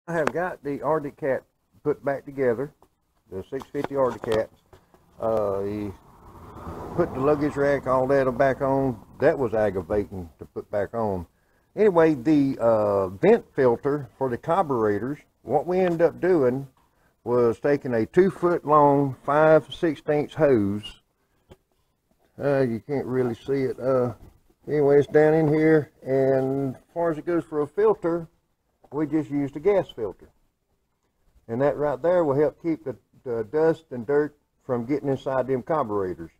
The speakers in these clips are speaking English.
I have got the Arctic Cat put back together, the 650 Arctic Cat. He put the luggage rack, all that back on. That was aggravating to put back on. Anyway, the vent filter for the carburetors, what we ended up doing was taking a 2-foot long 5/16 hose. You can't really see it. Anyway, it's down in here, and as far as it goes for a filter, we just used a gas filter. And that right there will help keep the dust and dirt from getting inside them carburetors.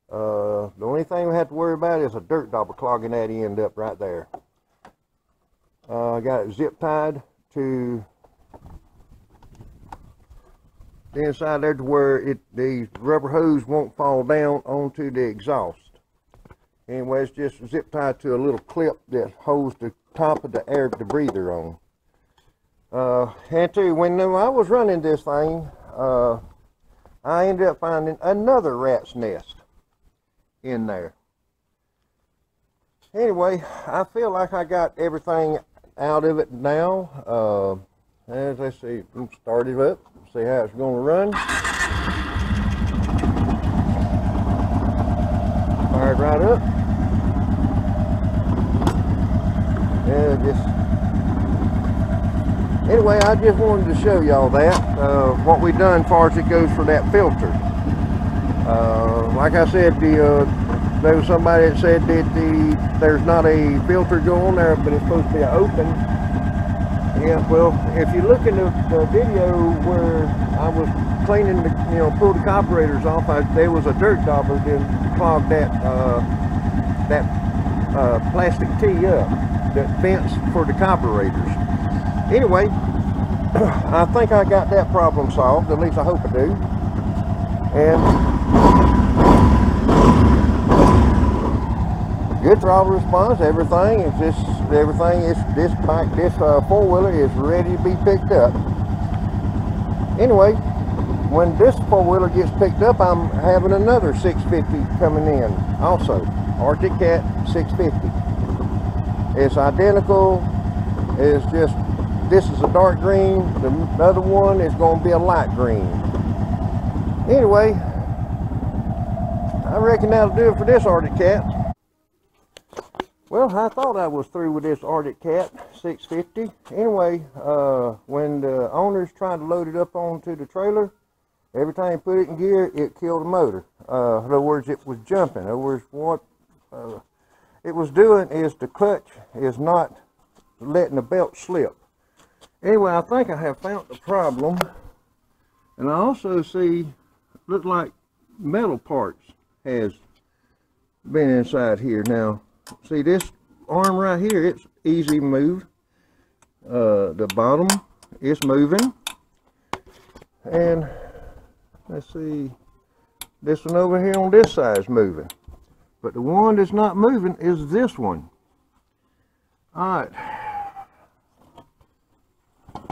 The only thing we have to worry about is a dirt dauber clogging that end up right there. I got it zip tied to the inside there to where the rubber hose won't fall down onto the exhaust. Anyway, it's just zip tied to a little clip that holds the top of the air, the breather on. And too, when I was running this thing, I ended up finding another rat's nest in there. Anyway, I feel like I got everything out of it now. As I see, start it up, see how it's going to run. Fire it right up. Anyway, I just wanted to show y'all that, what we done as far as it goes for that filter. Like I said, there was somebody that said that there's not a filter going there, but it's supposed to be open. Yeah, well, if you look in the video where I was cleaning pull the carburetors off, there was a dirt dauber that clogged that plastic tee up, that vents for the carburetors. Anyway, I think I got that problem solved, at least I hope I do. And good throttle response, everything is this four-wheeler is ready to be picked up. Anyway, when this four-wheeler gets picked up, I'm having another 650 coming in also, Arctic Cat 650. It's identical. It's just, this is a dark green, the other one is going to be a light green. Anyway, I reckon that'll do it for this Arctic Cat. Well, I thought I was through with this Arctic Cat 650. Anyway, when the owners tried to load it up onto the trailer, every time you put it in gear, it killed the motor. In other words, it was jumping. In other words, what it was doing is the clutch is not letting the belt slip. Anyway, I think I have found the problem. And I also see, look like metal parts has been inside here. Now, see this arm right here, it's easy moved. The bottom is moving. And let's see, this one over here on this side is moving. But the one that's not moving is this one. Alright.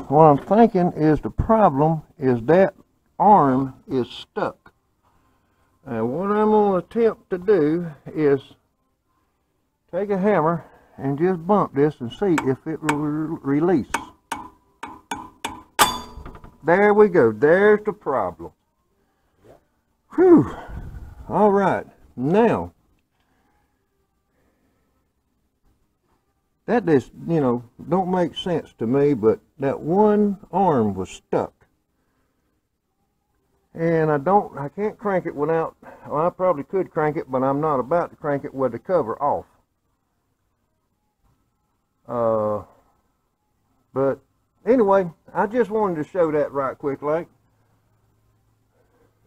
What I'm thinking is the problem is that arm is stuck. And what I'm going to attempt to do is take a hammer and just bump this and see if it will release. There we go. There's the problem. Whew. All right. Now, that just, don't make sense to me, but that one arm was stuck. And I can't crank it without, well, I probably could crank it, but I'm not about to crank it with the cover off. But anyway, I just wanted to show that right quick like.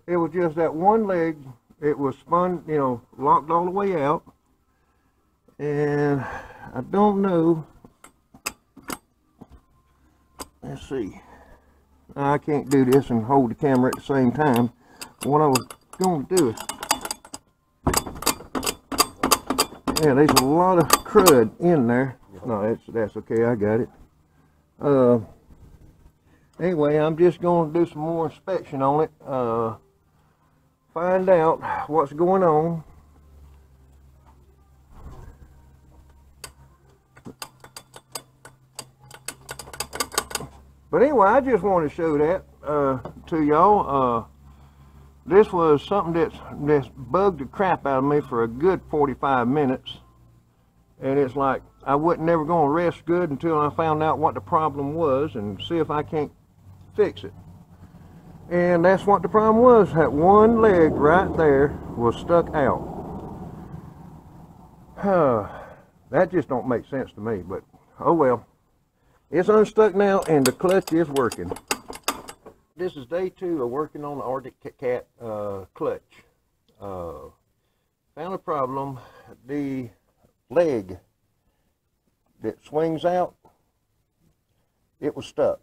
It was just that one leg, it was spun, locked all the way out. And I don't know, let's see, I can't do this and hold the camera at the same time. What I was going to do is, yeah, there's a lot of crud in there. No, that's okay, I got it. Anyway, I'm just going to do some more inspection on it, find out what's going on. But anyway, I just wanted to show that to y'all. This was something that's bugged the crap out of me for a good 45 minutes. And it's like I wasn't never going to rest good until I found out what the problem was and see if I can't fix it. And that's what the problem was. That one leg right there was stuck out. That just don't make sense to me, but oh well. It's unstuck now and the clutch is working. This is day 2 of working on the Arctic Cat clutch. Found a problem. The leg that swings out, it was stuck.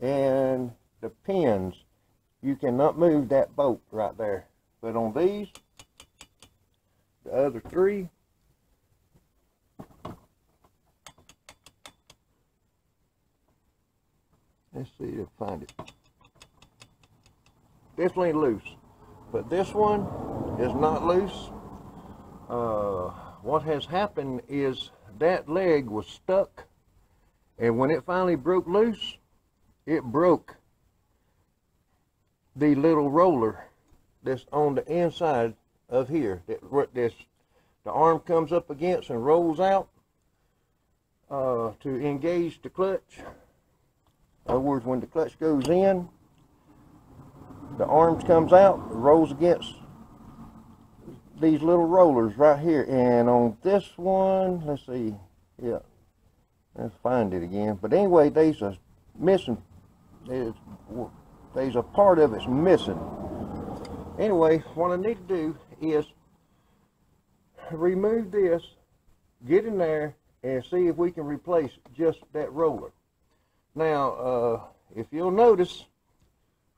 And the pins, you cannot move that bolt right there. But on these, the other 3, let's see if I find it. Definitely loose, but this one is not loose. What has happened is that leg was stuck, and when it finally broke loose, it broke the little roller that's on the inside of here. The arm comes up against and rolls out to engage the clutch. In other words, when the clutch goes in, the arms comes out, rolls against these little rollers right here. And on this one, let's see, yeah, let's find it again. But anyway, there's a missing, there's a part of it's missing. Anyway, what I need to do is remove this, get in there, and see if we can replace just that roller. Now, if you'll notice,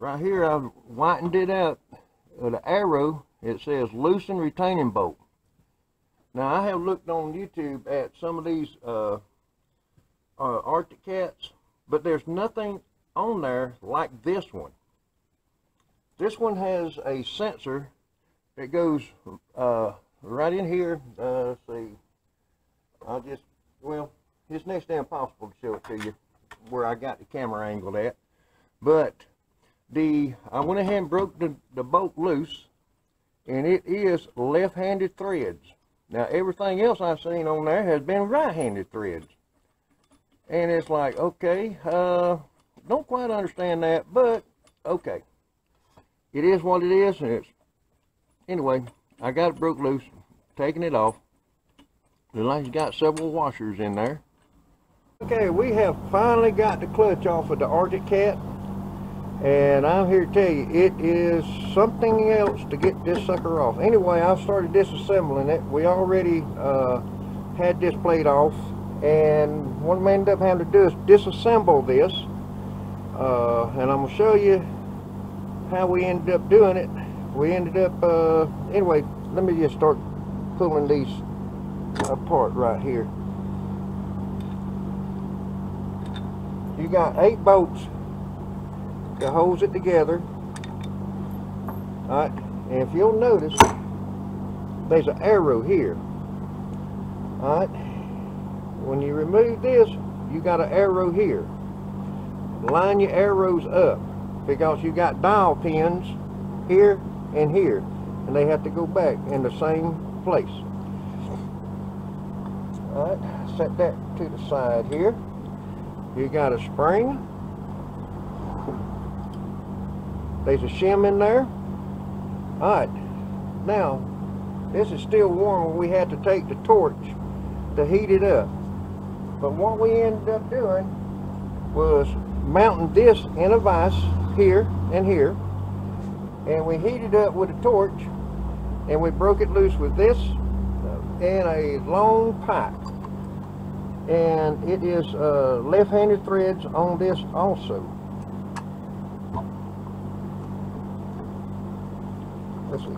right here I've whitened it out. The arrow, it says loosen retaining bolt. Now, I have looked on YouTube at some of these Arctic Cats, but there's nothing on there like this one. This one has a sensor that goes right in here. Let's see, well, it's next to impossible to show it to you where I got the camera angled at, but I went ahead and broke the bolt loose, and it is left-handed threads. Now, everything else I've seen on there has been right-handed threads, and it's like, okay, don't quite understand that, but okay, it is what it is. And anyway, I got it broke loose, taking it off. Looks like it's got several washers in there. Okay, we have finally got the clutch off of the Arctic Cat, and I'm here to tell you, it is something else to get this sucker off. Anyway, I started disassembling it. We already had this plate off, and what I ended up having to do is disassemble this, and I'm going to show you how we ended up doing it. We ended up, anyway, let me just start pulling these apart right here. You got 8 bolts that holds it together. Alright, and if you'll notice, there's an arrow here. Alright, when you remove this, you got an arrow here. Line your arrows up, because you got dial pins here and here, and they have to go back in the same place. Alright, set that to the side here. You got a spring. There's a shim in there. Alright, now this is still warm, and we had to take the torch to heat it up. But what we ended up doing was mounting this in a vise here and here, and we heated up with a torch, and we broke it loose with this and a long pipe. And it is left-handed threads on this also. Let's see.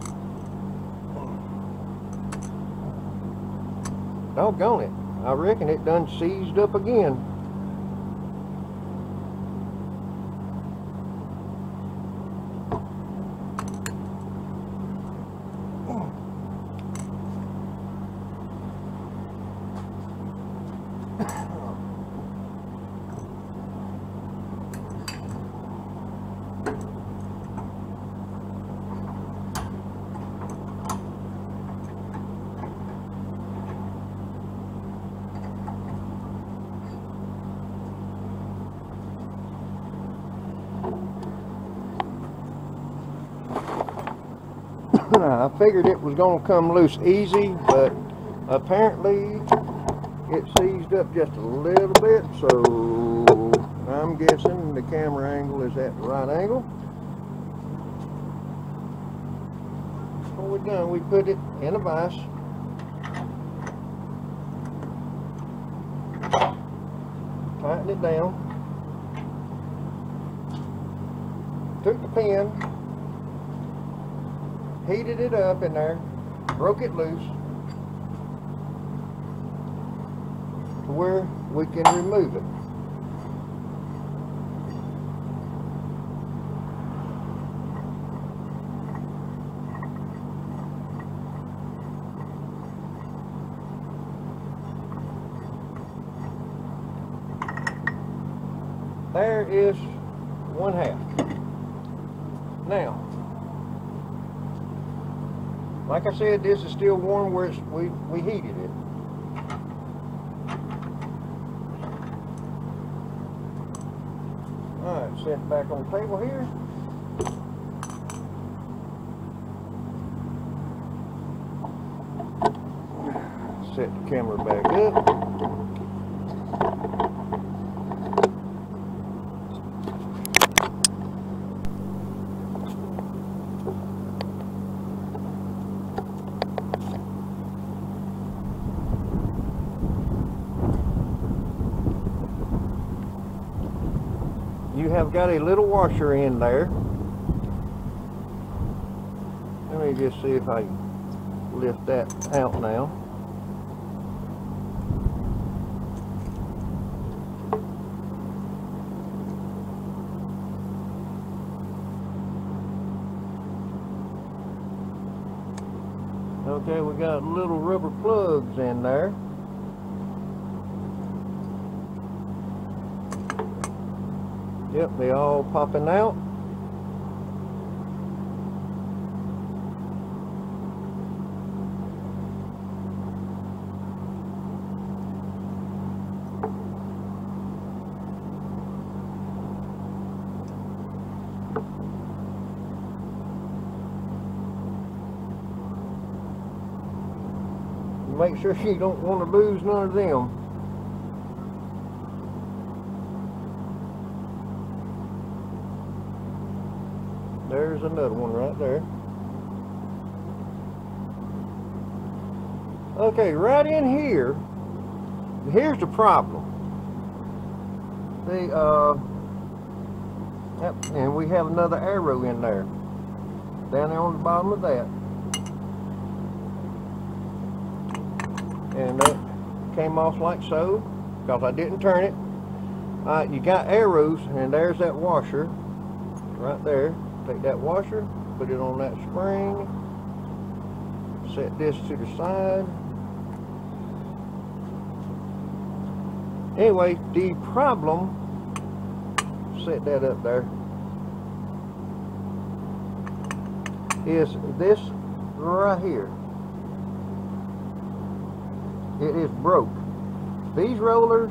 Doggone it. I reckon it done seized up again. I figured it was going to come loose easy, but apparently it seized up just a little bit, so I'm guessing the camera angle is at the right angle. When we're done, we put it in a vise. Tighten it down. Took the pin, heated it up in there, broke it loose to where we can remove it. There is one half. Now, like I said, this is still warm where we heated it. Alright, set it back on the table here. Set the camera back up. You have got a little washer in there. Let me just see if I can lift that out now. Okay, we got little rubber plugs in there. Yep, they all popping out. Make sure you don't want to lose none of them. There's another one right there. Okay, right in here, here's the problem. Yep, and we have another arrow in there, down there on the bottom of that. And that came off like so, because I didn't turn it. You got arrows, and there's that washer right there. Take that washer, put it on that spring, set this to the side. Anyway, the problem, set that up there, is this right here. It is broke. These rollers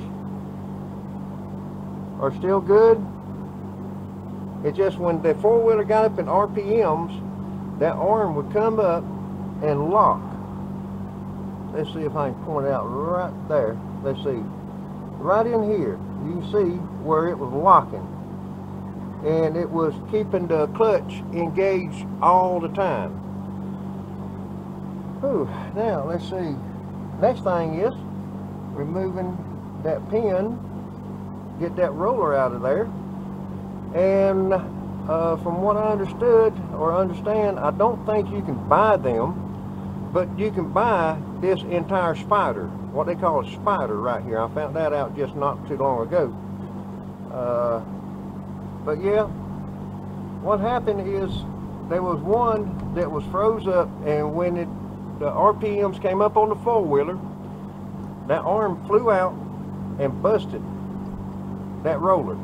are still good. It's just when the four-wheeler got up in RPMs, that arm would come up and lock. Let's see if I can point it out right there. Let's see. Right in here, you can see where it was locking. And it was keeping the clutch engaged all the time. Whew. Now, let's see. Next thing is removing that pin, get that roller out of there. And from what I understood or understand, I don't think you can buy them, but you can buy this entire spider, what they call a spider right here. I found that out just not too long ago. But yeah, what happened is there was one that was froze up, and when the RPMs came up on the four-wheeler, that arm flew out and busted that roller.